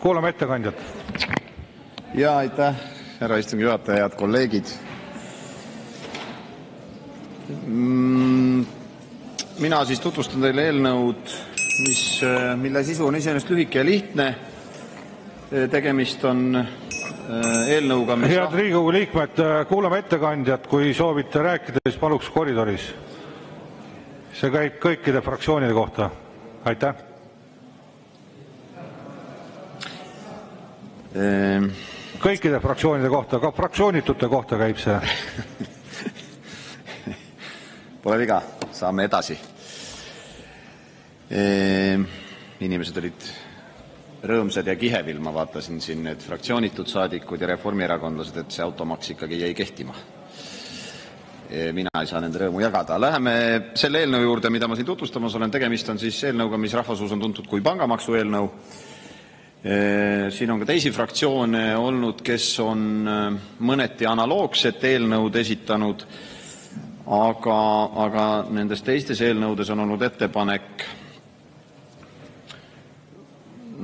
Kuulame ettekandjat. Ja aitäh, härra istungi juhataja, head kolleegid. Mina siis tutvustan teile eelnõud, mille sisu on iseenesest lühike ja lihtne. Tegemist on eelnõuga, mis... Head Riigikogu liikmed, kuulame ettekandjat. Kui soovite rääkida, siis paluks koridoris. See käib kõikide fraktsioonide kohta. Aitäh. Kõikide fraktsioonide kohta, ka fraktsioonitute kohta käib see. Pole viga, saame edasi. Inimesed olid rõõmsad ja kihevil, ma vaatasin siin need fraktsioonitud saadikud ja reformierakondlased, et see automaks ikkagi jäi kehtima. Mina ei saa nende rõõmu jagada. Läheme selle eelnõu juurde, mida ma siin tutvustamas olen. Tegemist on siis eelnõuga, mis rahvasuus on tuntud kui pangamaksu eelnõu. Siin on ka teisi fraktsioone olnud, kes on mõneti analoogset eelnõud esitanud, aga nendes teistes eelnõudes on olnud ettepanek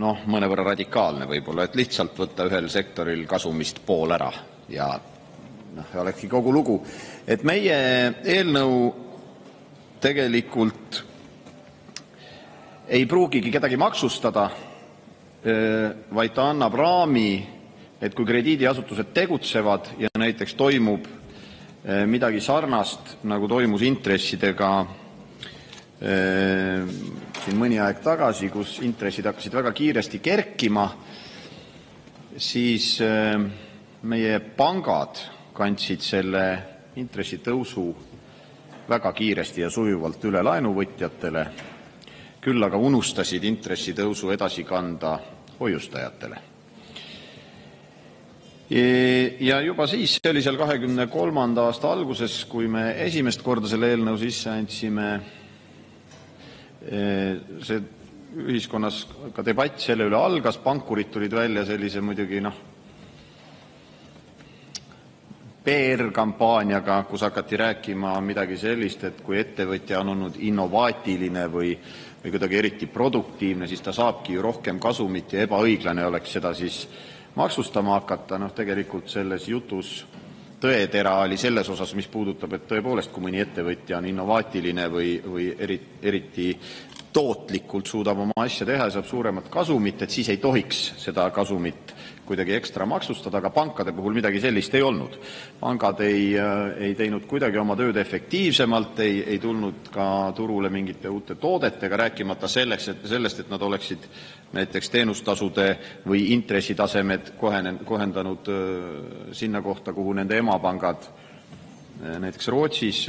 mõnevõrra radikaalne võib-olla, et lihtsalt võtta ühel sektoril kasumist pool ära ja olekski kogu lugu. Et meie eelnõu tegelikult ei pruugigi kedagi maksustada, vaid ta annab raami, et kui krediidiasutused tegutsevad ja näiteks toimub midagi sarnast, nagu toimus intressidega siin mõni aeg tagasi, kus intressid hakkasid väga kiiresti kerkima, siis meie pangad kandsid selle intressitõusu väga kiiresti ja sujuvalt üle laenuvõtjatele, küll aga unustasid intressitõusu edasi kanda hoiustajatele. Ja juba siis, see oli seal 23. aasta alguses, kui me esimest korda selle eelnõu sisse andsime, see ühiskonnas ka debatt selle üle algas, pankurid tulid välja sellise muidugi PR-kampaaniaga, kus hakati rääkima midagi sellist, et kui ettevõtja on olnud innovaatiline või kuidagi eriti produktiivne, siis ta saabki ju rohkem kasumit ja ebaõiglane oleks seda siis maksustama hakata. Tegelikult selles jutus tõetera oli selles osas, mis puudutab, et tõepoolest, kui mõni ettevõtja on innovaatiline või eriti tootlikult suudab oma asja teha ja saab suuremat kasumit, et siis ei tohiks seda kasumit kuidagi ekstra maksustada, aga pankade puhul midagi sellist ei olnud. Pangad ei teinud kuidagi oma tööd efektiivsemalt, ei tulnud ka turule mingite uute toodetega, rääkimata sellest, et nad oleksid näiteks teenustasude või intressitasemed kohendanud sinna kohta, kuhu nende emapangad näiteks Rootsis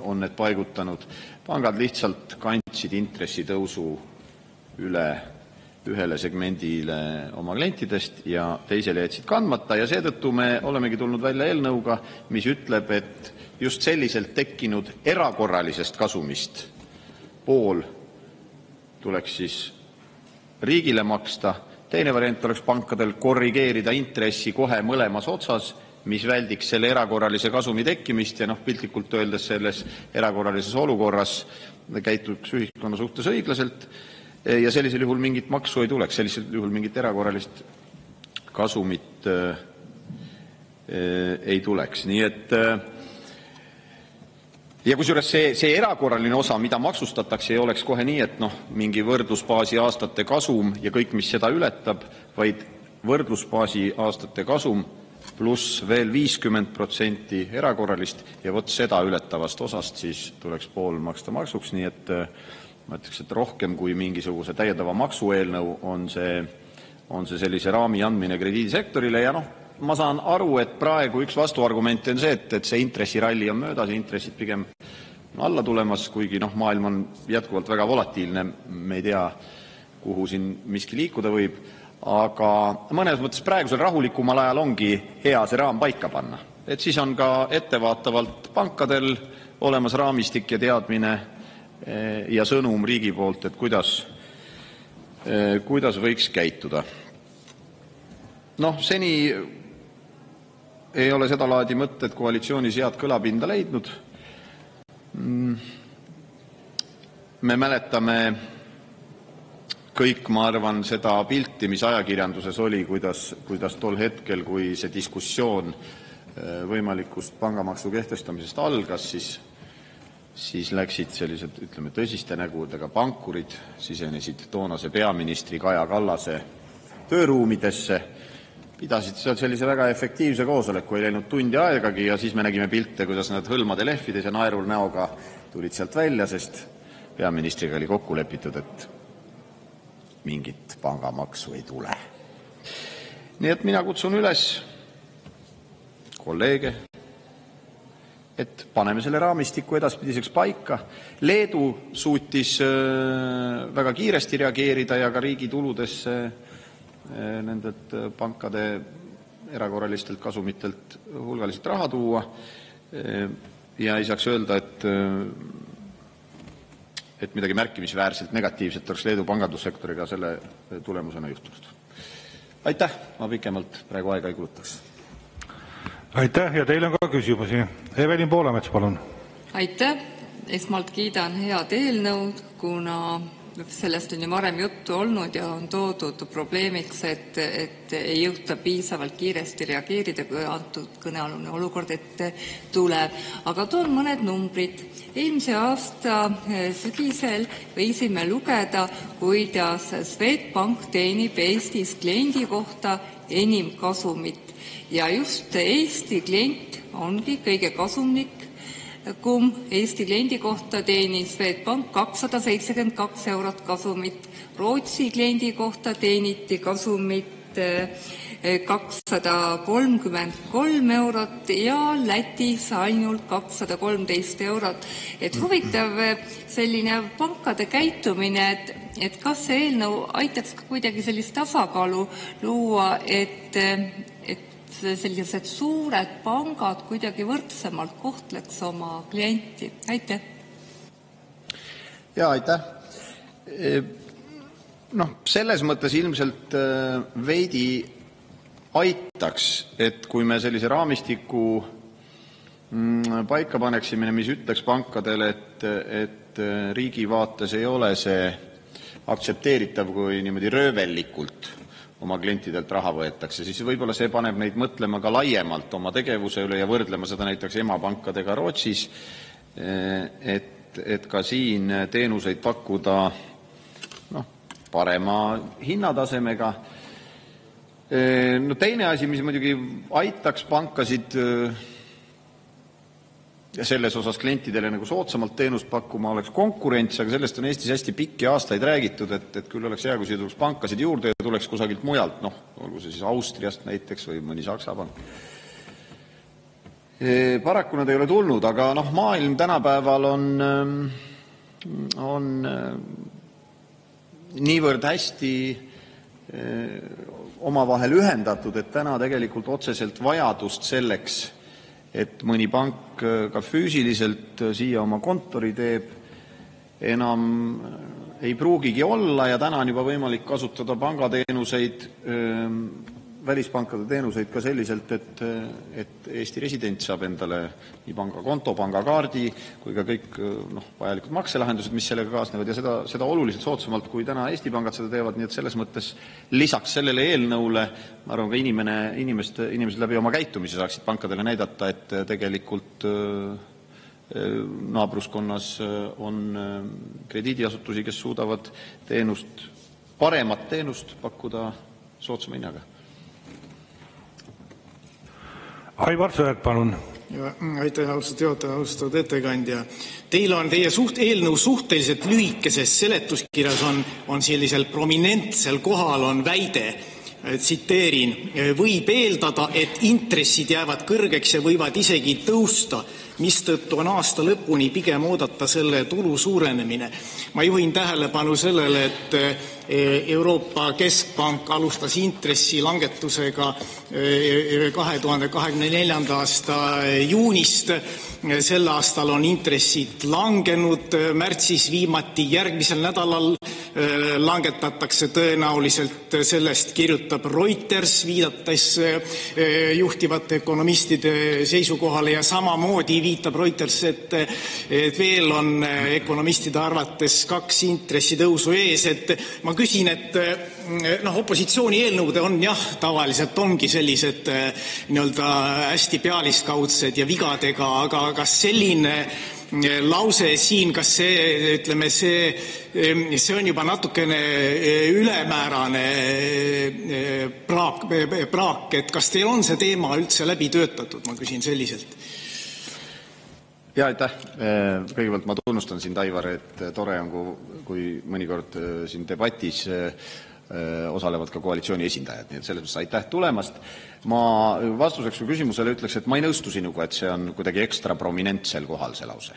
on need paigutanud. Pangad lihtsalt kandsid intressitõusu üle ühele segmendile oma klientidest ja teisele jätsid kandmata ja seetõttu me olemegi tulnud välja eelnõuga, mis ütleb, et just selliselt tekkinud erakorralisest kasumist pool tuleks siis riigile maksta. Teine variant oleks pankadel korrigeerida intressi kohe mõlemas otsas, mis väldiks selle erakorralise kasumi tekkimist ja piltlikult öeldes selles erakorralises olukorras käituks ühiskonna suhtes õiglaselt. Ja sellisel juhul mingit maksu ei tuleks, sellisel juhul mingit erakorralist kasumit ei tuleks. Nii et ja kusjuures see erakorraline osa, mida maksustatakse, ei oleks kohe nii, et mingi võrdlusbaasi aastate kasum ja kõik, mis seda ületab, vaid võrdlusbaasi aastate kasum pluss veel 50% erakorralist ja vot seda ületavast osast siis tuleks pool maksta maksuks, nii et ma ütleks, et rohkem kui mingisuguse täiendava maksueelnõu on see sellise raami andmine krediidisektorile ja ma saan aru, et praegu üks vastuargument on see, et see intressiralli on möödas ja intressid pigem alla tulemas, kuigi maailm on jätkuvalt väga volatiilne, me ei tea, kuhu siin miski liikuda võib, aga mõnes mõttes praegusel rahulikumal ajal ongi hea see raam paika panna. Et siis on ka ettevaatavalt pankadel olemas raamistik ja teadmine ja sõnum riigi poolt, et kuidas võiks käituda. Seni ei ole seda laadi mõtted koalitsioonis head kõlapinda leidnud. Me mäletame kõik, ma arvan, seda pilti, mis ajakirjanduses oli, kuidas tol hetkel, kui see diskussioon võimalikust pangamaksu kehtestamisest algas, siis läksid sellised, ütleme, tõsiste nägudega pankurid, sisenesid toonase peaministri Kaja Kallase tööruumidesse, pidasid seal sellise väga efektiivse koosoleku, ei läinud tundi aegagi ja siis me nägime pilte, kuidas nad hõlmade lehvides ja naerul näoga tulid sealt välja, sest peaministriga oli kokku lepitud, et mingit pangamaksu ei tule. Nii et mina kutsun üles kolleege, et paneme selle raamistiku edaspidiseks paika. Leedu suutis väga kiiresti reageerida ja ka riigi tuludesse nendelt pankade erakorralistelt kasumitelt hulgaliselt raha tuua. Ja ei saaks öelda, et midagi märkimisväärselt negatiivset oleks Leedu pangandussektoriga selle tulemusena juhtunud. Aitäh, ma pikemalt praegu aega ei kulutaks. Aitäh ja teile on ka küsimusi. Evelin Poolamets, palun. Aitäh. Esmalt kiidan head eelnõud, kuna sellest on ju varem juttu olnud ja on toodud probleemiks, et ei jõuta piisavalt kiiresti reageerida, kui antud kõnealune olukord ette tuleb. Aga toon mõned numbrid. Eelmise aasta sügisel võisime lugeda, kuidas Swedbank teenib Eestis kliendi kohta enim kasumit. Ja just Eesti klient ongi kõige kasumlikum. Eesti kliendi kohta teenis Swedbank 272 eurot kasumit, Rootsi kliendi kohta teeniti kasumit 233 eurot ja Lätis ainult 213 eurot. Et huvitav selline pankade käitumine, et kas see eelnõu aitaks kuidagi sellist tasakaalu luua, et sellised suured pangad kuidagi võrdsemalt kohtleks oma klienti. Aitäh. Ja aitäh. Selles mõttes ilmselt veidi aitaks, et kui me sellise raamistiku paika paneksime, mis ütleks pankadele, et riigi vaates ei ole see aktsepteeritav, kui niimoodi röövellikult oma klientidelt raha võetakse, siis võib-olla see paneb neid mõtlema ka laiemalt oma tegevuse üle ja võrdlema seda näiteks emapankadega Rootsis, et ka siin teenuseid pakkuda parema hinnatasemega. Teine asi, mis muidugi aitaks pankasid ja selles osas klientidele nagu soodsamalt teenust pakkuma, oleks konkurents, aga sellest on Eestis hästi pikki aastaid räägitud, et küll oleks hea, kui siia tuleks pankasid juurde ja tuleks kusagilt mujalt, olgu see siis Austriast näiteks või mõni Saksa pank. Paraku nad ei ole tulnud, aga maailm tänapäeval on niivõrd hästi omavahel ühendatud, et täna tegelikult otseselt vajadust selleks, et mõni pank ka füüsiliselt siia oma kontori teeb, enam ei pruugigi olla ja täna on juba võimalik kasutada pangateenuseid, välispankade teenuseid ka selliselt, et Eesti resident saab endale nii pangakonto, pangakaardi kui ka kõik vajalikud makselahendused, mis sellega kaasnevad ja seda oluliselt soodsamalt, kui täna Eesti pangad seda teevad, nii et selles mõttes lisaks sellele eelnõule, ma arvan, ka inimesed läbi oma käitumise saaksid pankadele näidata, et tegelikult naabruskonnas on krediidiasutusi, kes suudavad paremat teenust pakkuda soodsama hinnaga. Aivar Sõerd, palun. Aitäh, austatud juhataja, austatud ettekandja. Teie eelnõu suhteliselt lühikeses seletuskirjas on sellisel prominentsel kohal on väide, tsiteerin, võib eeldada, et intressid jäävad kõrgeks ja võivad isegi tõusta, mistõttu on aasta lõpuni pigem oodata selle tulu suurenemine. Ma juhin tähelepanu sellele, et Euroopa Keskpank alustas intressi langetusega 2024. aasta juunist. Sel aastal on intressid langenud, märtsis viimati järgmisel nädalal langetatakse tõenäoliselt, sellest kirjutab Reuters, viidates juhtivate ökonomistide seisukohale ja samamoodi viitab Reuters, et veel on ökonomistide arvates 2 intressitõusu ees. Et ma küsin, et opositsiooni eelnõud on tavaliselt ongi sellised nii-öelda hästi pealiskaudsed ja vigadega, aga kas selline lause siin, kas see, ütleme, see on juba natukene ülemäärane praak, et kas teil on see teema üldse läbi töötatud, ma küsin selliselt. Ja aitäh. Kõigepealt ma tunnustan siin, Aivar, et tore on, kui mõnikord siin debatis osalevad ka koalitsiooni esindajad, nii et selles mõttes aitäh tulemast. Ma vastuseks su küsimusele ütleks, et ma ei nõustu sinuga, et see on kuidagi ekstra prominentsel kohal see lause.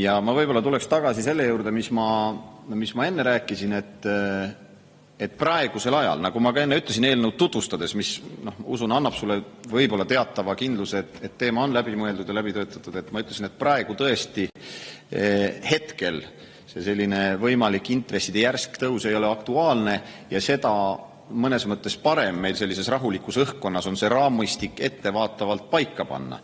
Ja ma võib-olla tuleks tagasi selle juurde, mis ma enne rääkisin, et praegusel ajal, nagu ma ka enne ütlesin eelnõu tutvustades, mis usun annab sulle võib-olla teatava kindluse, et teema on läbimõeldud ja läbitöötatud, et ma ütlesin, et praegu tõesti hetkel see selline võimalik intresside järsk tõus ei ole aktuaalne ja seda mõnes mõttes parem meil sellises rahulikus õhkkonnas on see raamistik ettevaatavalt paika panna.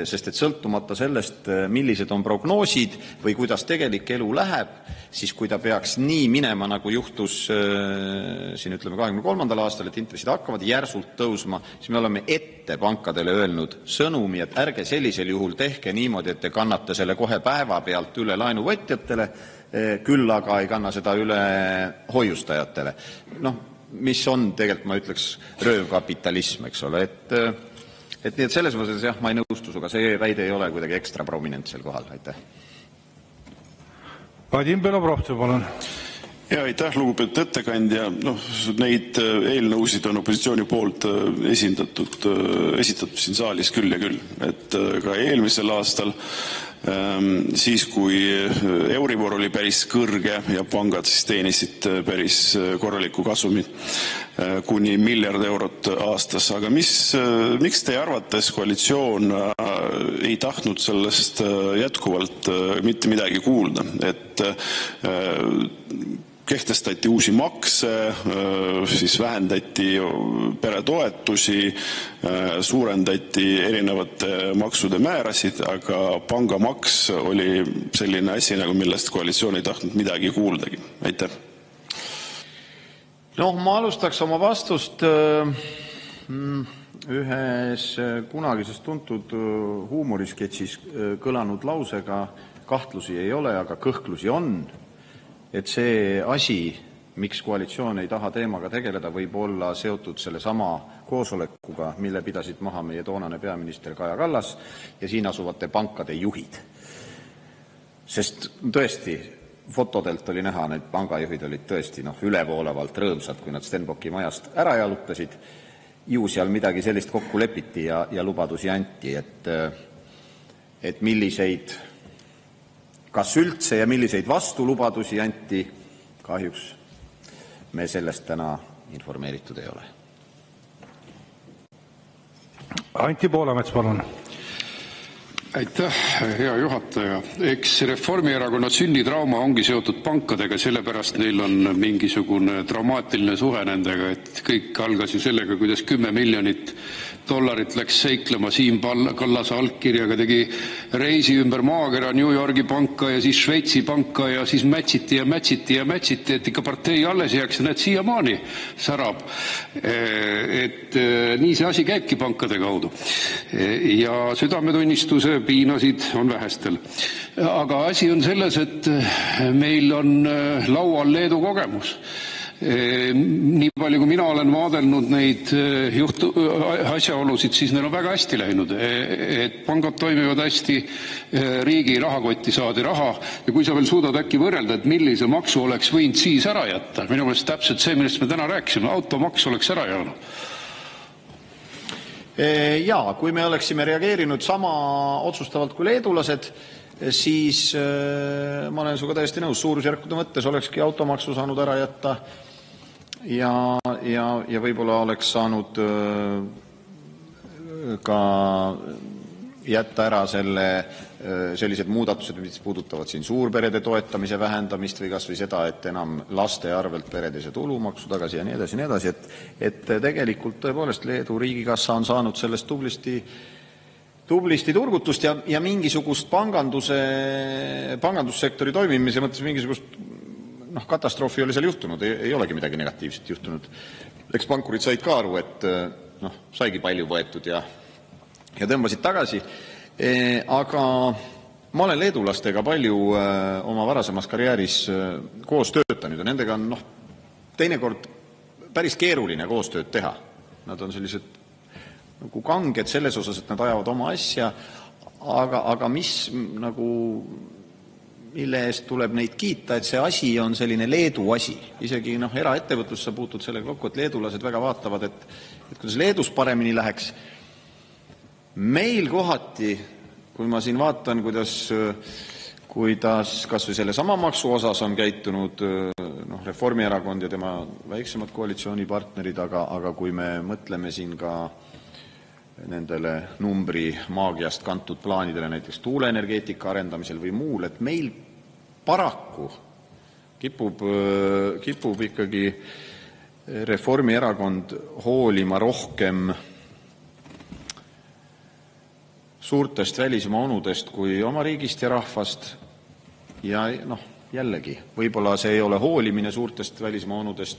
Sest et sõltumata sellest, millised on prognoosid või kuidas tegelik elu läheb, siis kui ta peaks nii minema, nagu juhtus siin ütleme 23. aastal, et intressid hakkavad järsult tõusma, siis me oleme ette pankadele öelnud sõnumi, et ärge sellisel juhul tehke niimoodi, et te kannate selle kohe päeva pealt üle laenuvõtjatele, küll aga ei kanna seda üle hoiustajatele. Mis on tegelikult, ma ütleks, röövkapitalism, eks ole, et nii et selles mõttes jah, ma ei nõustu suga, see väide ei ole kuidagi ekstra prominentsel kohal, aitäh. Vadim Belobrovtsev, palun. Ja aitäh, lugupeetud ettekandja. Neid eelnõusid on opositsiooni poolt esitatud siin saalis küll ja küll, et ka eelmisel aastal siis, kui Euribor oli päris kõrge ja pangad siis teenisid päris korralikku kasumit, kuni 1 miljard eurot aastas. Aga miks teie arvates koalitsioon ei tahtnud sellest jätkuvalt mitte midagi kuulda, et kehtestati uusi makse, siis vähendati peretoetusi, suurendati erinevate maksude määrasid, aga pangamaks oli selline asi, millest koalitsioon ei tahtnud midagi kuuldagi. Aitäh. Ma alustaks oma vastust ühes kunagises tuntud huumorisketšis kõlanud lausega, kahtlusi ei ole, aga kõhklusi on. Et see asi, miks koalitsioon ei taha teemaga tegeleda, võib olla seotud selle sama koosolekuga, mille pidasid maha meie toonane peaminister Kaja Kallas ja siin asuvate pankade juhid. Sest tõesti, fotodelt oli näha, need pangajuhid olid tõesti ülevoolavalt rõõmsad, kui nad Stenbocki majast ära jalutasid. Ju seal midagi sellist kokku lepiti ja lubadusi anti, et milliseid kas üldse ja milliseid vastulubadusi anti, kahjuks me sellest täna informeeritud ei ole. Anti Poolamets, palun. Aitäh, hea juhataja. Eks Reformierakonna sünnitrauma ongi seotud pankadega, sellepärast neil on mingisugune traumaatiline suhe nendega, et kõik algas ju sellega, kuidas 10 miljonit dollarit läks seiklema Siim Kallase allkirjaga, tegi reisi ümber maakera New Yorgi panka ja siis Šveitsi panka ja siis mätsiti, et ikka partei alles jääks ja näed siiamaani särab. Et nii see asi käibki pankade kaudu. Ja südametunnistuse piinasid on vähestel. Aga asi on selles, et meil on laual Leedu kogemus. Nii palju, kui mina olen vaadelnud neid asjaolusid, siis neil on väga hästi läinud. Et pangad toimivad hästi, riigi rahakotti saadi raha ja kui sa veel suudad äkki võrrelda, et millise maksu oleks võinud siis ära jätta, minu meelest täpselt see, millest me täna rääkisime, automaks oleks ära jäänud. Jaa, kui me oleksime reageerinud sama otsustavalt kui leedulased, siis ma olen suga täiesti nõus, suurusjärkude mõttes olekski automaksu saanud ära jätta ja võib-olla oleks saanud ka jätta ära sellised muudatused, mis puudutavad siin suurperede toetamise vähendamist või kas või seda, et enam laste arvelt pered ei saa tulumaksu tagasi ja nii edasi, et tegelikult tõepoolest Leedu riigikassa on saanud sellest tublisti turgutust ja mingisugust pangandussektori toimimise mõttes mingisugust katastroofi oli seal juhtunud, ei olegi midagi negatiivset juhtunud. Eks pankurid said ka aru, et saigi palju võetud ja tõmbasid tagasi. Aga ma olen leedulastega palju oma varasemas karjääris koos töötanud ja nendega on teinekord päris keeruline koostööd teha. Nad on sellised nagu kanged selles osas, et nad ajavad oma asja, aga mille eest tuleb neid kiita, et see asi on selline Leedu asi. Isegi eraettevõtlus sa puutud selle kokku, et leedulased väga vaatavad, et kuidas Leedus paremini läheks. Meil kohati, kui ma siin vaatan, kuidas kas või selle sama maksu osas on käitunud Reformierakond ja tema väiksemad koalitsioonipartnerid, aga kui me mõtleme siin ka nendele numbri maagiast kantud plaanidele näiteks tuuleenergeetika arendamisel või muul, et meil paraku kipub ikkagi Reformierakond hoolima rohkem suurtest välismaa onudest kui oma riigist ja rahvast ja jällegi, võib-olla see ei ole hoolimine suurtest välismaa onudest,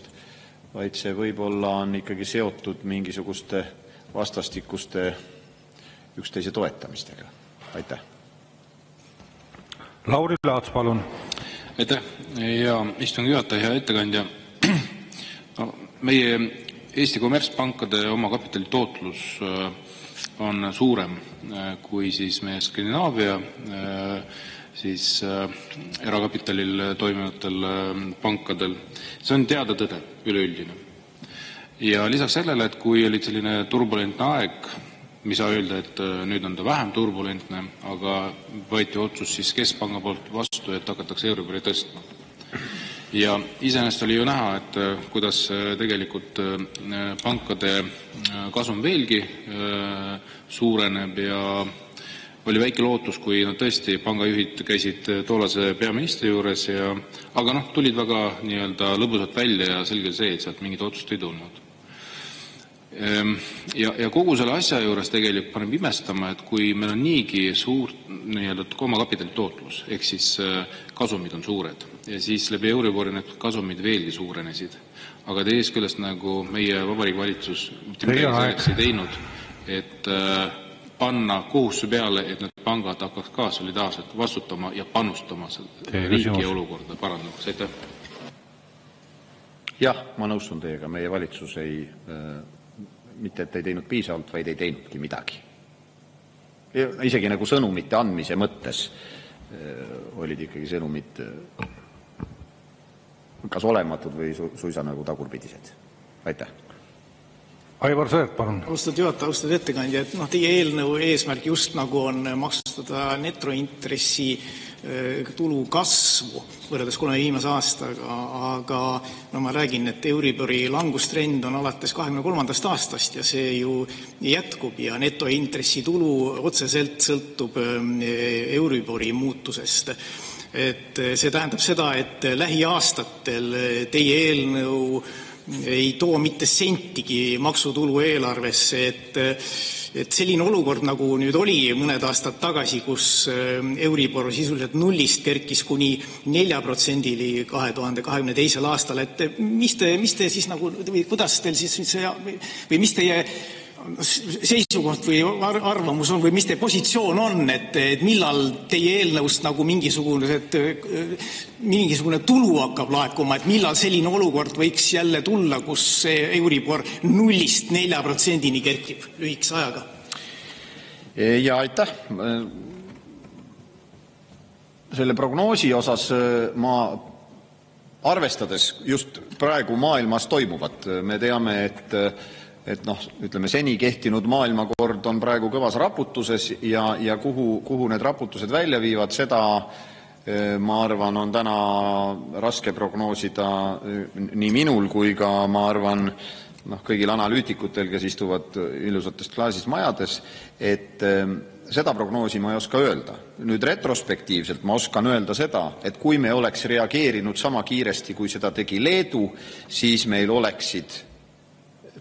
vaid see võib-olla on ikkagi seotud mingisuguste vastastikuste üksteise toetamistega. Aitäh. Lauri Laats, palun. Aitäh, ja istungi juhataja, hea ettekandja. Meie Eesti kommertspankade omakapitali tootlus on suurem kui siis meie Skandinaavia erakapitalil toimivatel pankadel. See on teada tõde, üleüldine. Ja lisaks sellele, et kui oli selline turbulentne aeg, mis saa öelda, et nüüd on ta vähem turbulentne, aga võeti otsus siis keskpanga poolt vastu, et hakatakse Euribori tõstma. Ja iseenesest oli ju näha, et kuidas tegelikult pankade kasum veelgi suureneb ja oli väike lootus, kui nad tõesti pangajuhid käisid toolase peaministri juures, aga tulid väga lõbusalt välja ja selge see, et sealt mingit otsust ei tulnud. Ja kogu selle asja juures tegelikult paneb imestama, et kui meil on niigi suur omakapitali tootlus, ehk siis kasumid on suured ja siis läbi Euribori need kasumid veelgi suurenesid, aga teisest küljest meie Vabariigi Valitsus selleks ei teinud, et panna kohustuse peale, et need pangad hakkaks ka solidaarselt vastutama ja panustama riigi ja olukorda parandamaks. Aitäh. Jah, ma nõustun teiega, meie valitsus mitte et ei teinud piisavalt, vaid ei teinudki midagi. Isegi sõnumite andmise mõttes olid ikkagi sõnumid kas olematud või suisa tagurpidised. Aitäh. Aivar Sõerd, palun. Austatud juhataja, austatud ettekandja, et teie eelnõu eesmärk just on maksustada netointressi tulu kasvu võrreldes 3 viimase aastaga, aga ma räägin, et Euribori langustrend on alates 2023. aastast ja see ju jätkub ja netointressi tulu otseselt sõltub Euribori muutusest. Et see tähendab seda, et lähiaastatel teie eelnõu ei too mitte sentigi maksutulu eelarvesse, et selline olukord, nagu nüüd oli mõned aastad tagasi, kus Euribor sisuliselt nullist kerkis kuni 4%-li 2022. aastal, et mis te siis või kuidas teil siis või mis teie seisukoht või arvamus on või mis teie positsioon on, et millal teie eelnõust mingisugune tulu hakkab laekuma, et millal selline olukord võiks jälle tulla, kus Euribor nullist 4%-ni kerkib lühikese ajaga? Ja aitäh. Selle prognoosi osas ma arvestades just praegu maailmas toimuvat, me teame, et ütleme, seni kehtinud maailmakord on praegu kõvas raputuses ja kuhu need raputused välja viivad, seda ma arvan, on täna raske prognoosida nii minul kui ka ma arvan kõigil analüütikutel, kes istuvad ilusatest klaasist majades, et seda prognoosi ma ei oska öelda. Nüüd retrospektiivselt ma oskan öelda seda, et kui me oleks reageerinud sama kiiresti, kui seda tegi Leedu, siis meil oleksid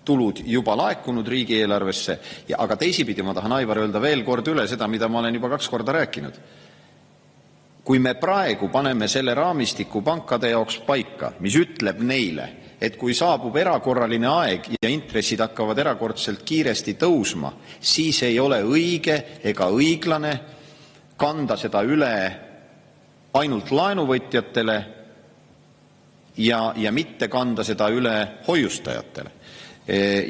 tulud juba laekunud riigieelarvesse, aga teisipidi ma tahan, Aivar, öelda veel kord üle seda, mida ma olen juba 2 korda rääkinud. Kui me praegu paneme selle raamistiku pankade jaoks paika, mis ütleb neile, et kui saabub erakorraline aeg ja intressid hakkavad erakordselt kiiresti tõusma, siis ei ole õige ega õiglane kanda seda üle ainult laenuvõtjatele ja mitte kanda seda üle hoiustajatele.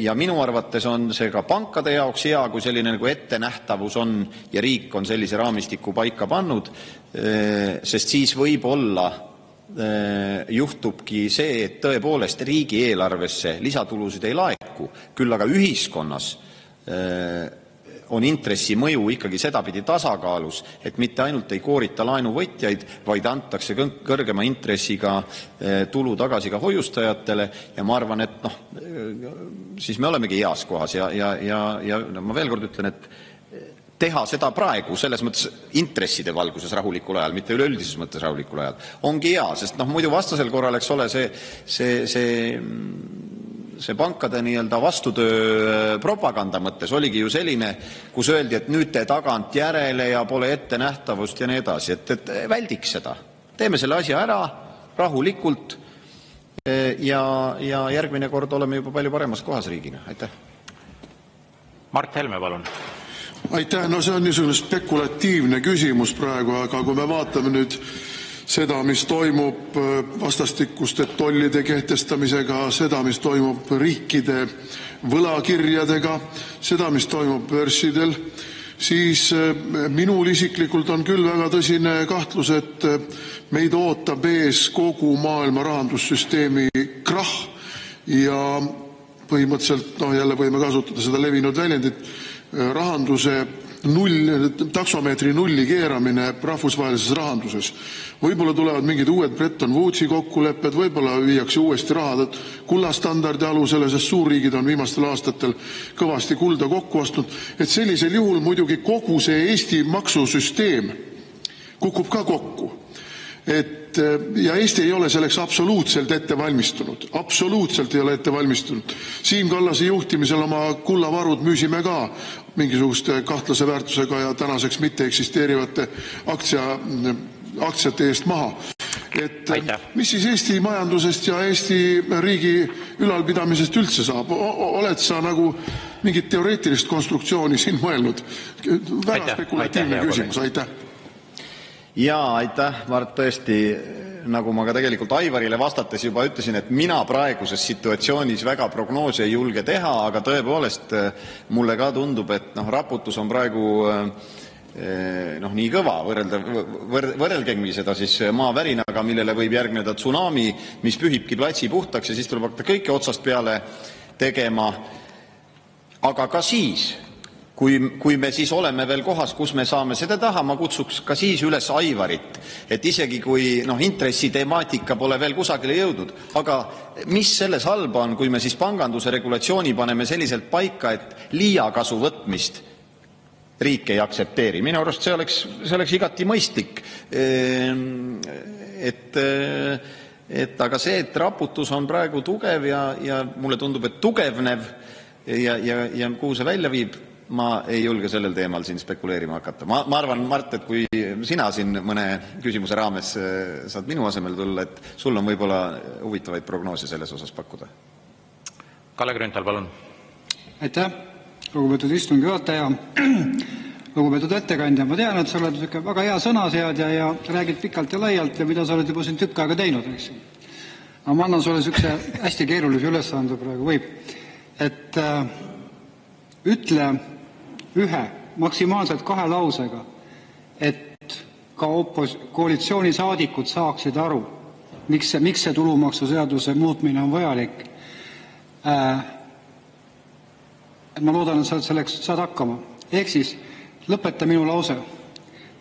Ja minu arvates on see ka pankade jaoks hea, kui selline nagu ettenähtavus on ja riik on sellise raamistiku paika pannud, sest siis võib-olla juhtubki see, et tõepoolest riigieelarvesse lisatulusid ei laeku, küll aga ühiskonnas on intressi mõju ikkagi sedapidi tasakaalus, et mitte ainult ei koorita laenuvõtjaid, vaid antakse kõrgema intressiga tulu tagasi ka hoiustajatele ja ma arvan, et siis me olemegi heas kohas ja ma veel kord ütlen, et teha seda praegu, selles mõttes intresside valguses rahulikul ajal, mitte üleüldises mõttes rahulikul ajal, ongi hea, sest muidu vastasel korral, eks ole, see pankade nii-öelda vastutöö propaganda mõttes oligi ju selline, kus öeldi, et nüüd te tagant järele ja pole ettenähtavust ja nii edasi, et väldiks seda. Teeme selle asja ära rahulikult ja järgmine kord oleme juba palju paremas kohas riigina. Aitäh. Mart Helme, palun. Aitäh, no see on niisugune spekulatiivne küsimus praegu, aga kui me vaatame nüüd seda, mis toimub vastastikuste tollide kehtestamisega, seda, mis toimub riikide võlakirjadega, seda, mis toimub börsidel, siis minul isiklikult on küll väga tõsine kahtlus, et meid ootab ees kogu maailma rahandussüsteemi krahh ja põhimõtteliselt, jälle võime kasutada seda levinud väljendit, rahanduse taksomeetri nulli keeramine rahvusvahelises rahanduses. Võib-olla tulevad mingid uued Bretton Woodsi kokkulepped, võib-olla viiakse uuesti rahad kullastandardi alusele, sest suurriigid on viimastel aastatel kõvasti kulda kokku ostnud, et sellisel juhul muidugi kogu see Eesti maksusüsteem kukub ka kokku. Ja Eesti ei ole selleks absoluutselt ette valmistunud. Absoluutselt ei ole ette valmistunud. Siim Kallase juhtimisel oma kullavarud müüsime ka mingisuguste kahtlase väärtusega ja tänaseks mitte eksisteerivate aktsiate eest maha. Mis siis Eesti majandusest ja Eesti riigi ülalpidamisest üldse saab? Oled sa nagu mingit teoreetilist konstruktsiooni siin mõelnud? Väga spekulatiivne küsimus. Aitäh. Jaa, aitäh, Mart, tõesti, nagu ma ka tegelikult Aivarile vastates juba ütlesin, et mina praeguses situatsioonis väga prognoose ei julge teha, aga tõepoolest mulle ka tundub, et raputus on praegu nii kõva, võrrelgemgi seda siis maavärinaga, millele võib järgneda tsunami, mis pühibki platsi puhtaks ja siis tuleb hakata kõike otsast peale tegema. Aga ka siis, kui me siis oleme veel kohas, kus me saame seda taha, ma kutsuks ka siis üles Aivarit, et isegi kui intressitemaatika pole veel kusagile jõudnud, aga mis selles halba on, kui me siis panganduse regulatsiooni paneme selliselt paika, et liiakasu võtmist riik ei aksepteeri. Minu arust see oleks igati mõistlik. Aga see, et raputus on praegu tugev ja mulle tundub, et tugevnev ja kuhu see välja viib, ma ei julge sellel teemal siin spekuleerima hakata. Ma arvan, Mart, et kui sina siin mõne küsimuse raames saad minu asemel tulla, et sul on võib-olla huvitavaid prognoose selles osas pakkuda. Kalle Grünthal, palun. Aitäh, lugupeetud istungi juhataja. Lugupeetud ettekandja, ma tean, et sa oled väga hea sõnaseadja ja räägid pikalt ja laialt ja mida sa oled juba siin tükk aega teinud, eks. Aga ma annan sulle niisuguse hästi keerulise ülesande praegu võib. Et ütle ühe, maksimaalselt 2 lausega, et ka koalitsioonisaadikud saaksid aru, miks see tulumaksuseaduse muutmine on vajalik. Ma loodan, et sa selleks saad hakkama. Ehk siis lõpeta minu lause.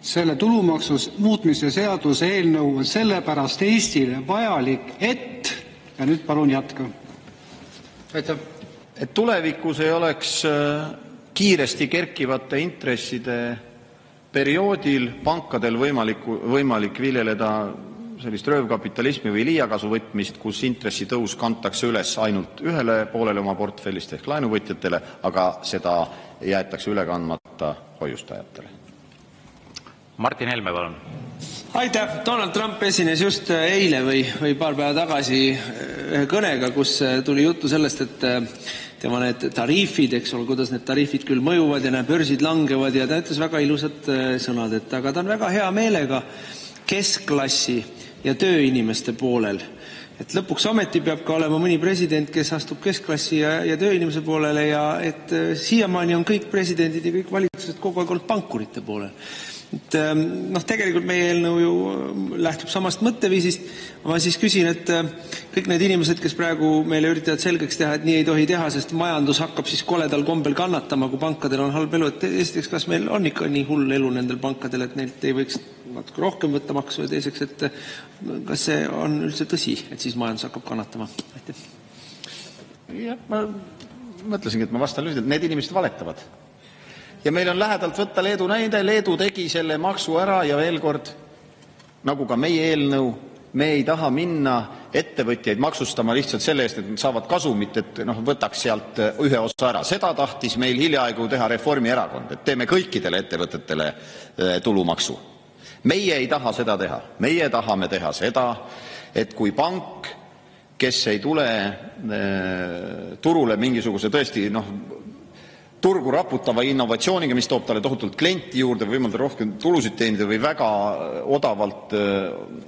Selle tulumaksu muutmise seaduse eelnõu on sellepärast Eestile vajalik, et ja nüüd palun jätka. Aitäh. Et tulevikus ei oleks kiiresti kerkivate intresside perioodil pankadel võimalik viljeleda sellist röövkapitalismi või liiakasu võtmist, kus intressitõus kantakse üles ainult ühele poolele oma portfellist ehk laenuvõtjatele, aga seda jäetakse üle kandmata hoiustajatele. Martin Helme, palun. Aitäh! Donald Trump esines just eile või paar päeva tagasi ühe kõnega, kus tuli juttu sellest, et tema need tariifid, eks ole, kuidas need tariifid küll mõjuvad ja börsid langevad ja ta ütles väga ilusad sõnad, et aga ta on väga hea meelega keskklassi ja tööinimeste poolel. Et lõpuks ometi peab ka olema mõni president, kes astub keskklassi ja tööinimese poolele ja et siiamaani on kõik presidendid ja kõik valitsused kogu aeg olnud pankurite poolel. Et, tegelikult meie eelnõu ju lähtub samast mõtteviisist. Ma siis küsin, et kõik need inimesed, kes praegu meile üritavad selgeks teha, et nii ei tohi teha, sest majandus hakkab siis koledal kombel kannatama, kui pankadel on halb elu. Et esiteks, kas meil on ikka nii hull elu nendel pankadel, et neilt ei võiks natuke rohkem võtta maksu ja teiseks, et kas see on üldse tõsi, et siis majandus hakkab kannatama? Aitäh. Ja, ma mõtlesingi, et ma vastan lühidalt, et need inimesed valetavad. Ja meil on lähedalt võtta Leedu näide, Leedu tegi selle maksu ära ja veel kord, nagu ka meie eelnõu, me ei taha minna ettevõtjaid maksustama lihtsalt selle eest, et nad saavad kasumit, et võtaks sealt ühe osa ära. Seda tahtis meil hiljaaegu teha Reformierakond, et teeme kõikidele ettevõtetele tulumaksu. Meie ei taha seda teha. Meie tahame teha seda, et kui pank, kes ei tule turule mingisuguse tõesti turgu raputava innovatsiooniga, mis toob talle tohutult klienti juurde, võimaldab rohkem tulusid teenida või väga odavalt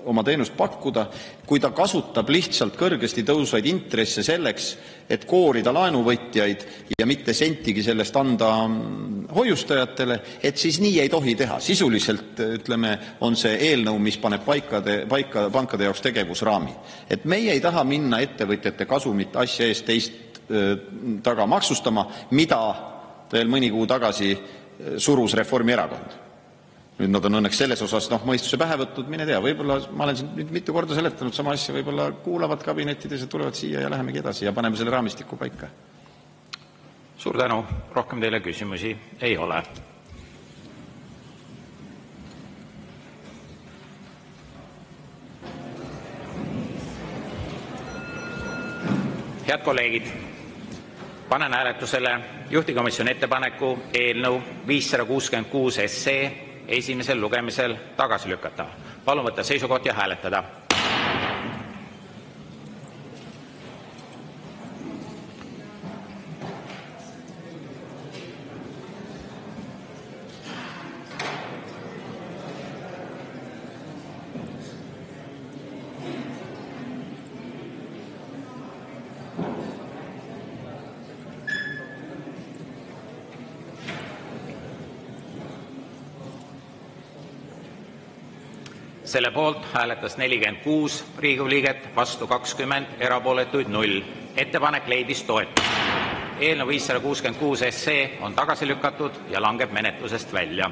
oma teenust pakkuda, kui ta kasutab lihtsalt kõrgesti tõusvaid intresse selleks, et koorida laenuvõtjaid ja mitte sentigi sellest anda hoiustajatele, et siis nii ei tohi teha. Sisuliselt, ütleme, on see eelnõu, mis paneb pankade jaoks tegevusraami. Et meie ei taha minna ettevõtjate kasumit asja eest teist taga maksustama, mida veel mõni kuu tagasi surus Reformierakond. Nüüd nad on õnneks selles osas mõistuse pähe võtnud, mine tea, võib-olla ma olen siin mitu korda seletanud sama asja, võib-olla kuulavad kabinettides ja tulevad siia ja lähemegi edasi ja paneme selle raamistiku paika. Suur tänu, rohkem teile küsimusi ei ole. Head kolleegid, panen hääletusele juhtivkomisjoni ettepaneku eelnõu 566 SE esimesel lugemisel tagasi lükata. Palun võtta seisukoht ja hääletada. Selle poolt hääletas 46 Riigikogu liiget, vastu 20, erapooletuid 0. Ettepanek leidis toetust. Eelnõu 566 SE on tagasi lükatud ja langeb menetlusest välja.